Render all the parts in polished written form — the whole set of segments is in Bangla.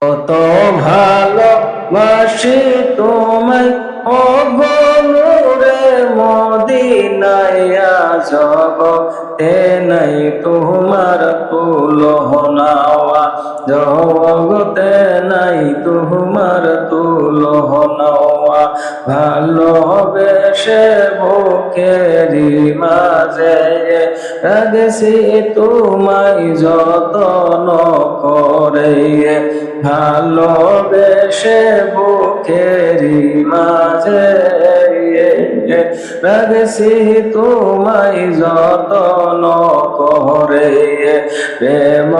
কত ভালোবাসি তোমায় ও গো নূরে মদিনায় জগতে নাই তোমার তুলনা জগতে নাই তোমার তুলনা ভালোবেসে বুকেরি মাঝে রাখছি তোমায় যতন করে ভালোবেসে বুকেরি মাঝে রাখছি তোমায় যতন করে প্রেম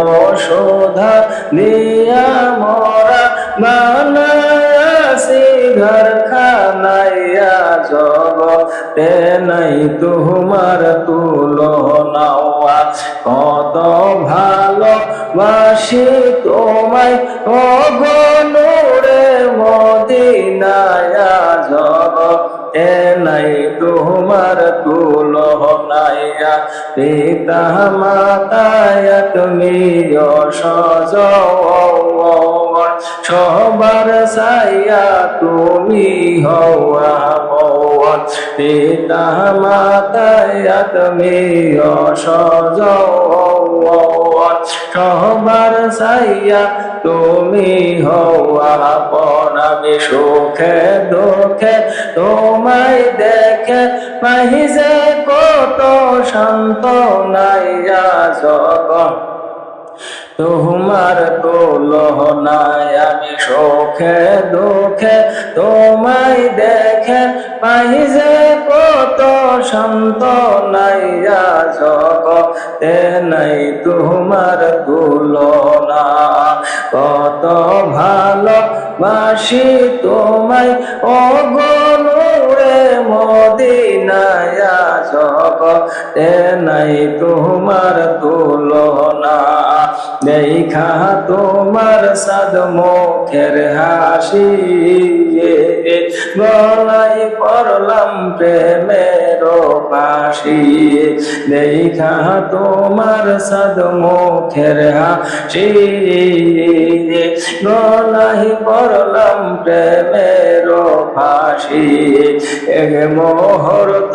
শোধা দিয়া মরা বানায়াছি ঘর খানাইয়া জগতে নাই তোমার তুলনা কত ভালোবাসি তোমায় ও গো নূরে মদিনায় জগতে নাই তোমার তুলনা পিতা মাতায় তুমি সজীবন সবার ছায়া তুমি হওয়া ভগবান পিতা মাতায় তুমি সজীবন সবার ছায়া তুমি হওয়া আপন আমি সুখে দুঃখে তোমায় দেখে পাই যে কত শান্ত নাইয়া জগৎ তোমার তুলনায় আমি সুখে দুঃখে তোমায় দেখে পাই যে কত শান্ত নাইয়া জগতে নাই তোমার তুলনা কত ভালোবাসি তোমায় ও গো নূরে মদিনায় জগতে নাই তোমার তুলনা দেখা তোমার সাদ মুখের হাসি গলায় পড়লাম প্রেমের ফাঁসি দেখা তোমার সাদ মুখের হাসি গলায় পড়লাম প্রেমের ফাঁসি এক মুহূর্ত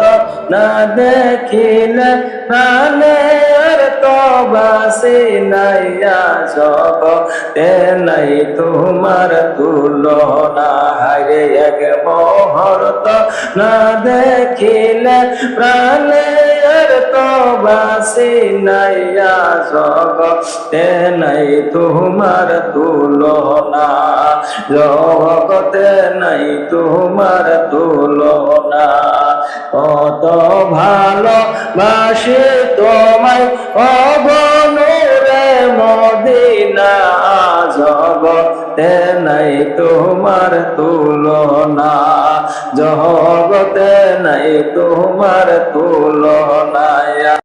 না দেখিলে প্রাণে আর তো বাসি নাইয়া জগতে নাই তোমার তুলনা হায় এক মুহূর্ত না দেখিলে প্রাণে আর তো বাসি নাইয়া জগতে নাই তোমার তুলনা জগতে নাই তোমার তুলনা কত ভালোবাসি তোমায় ও গো নূরে মদিনা জগতে নাই তোমার তুলনা জগতে নাই তোমার তুলনা।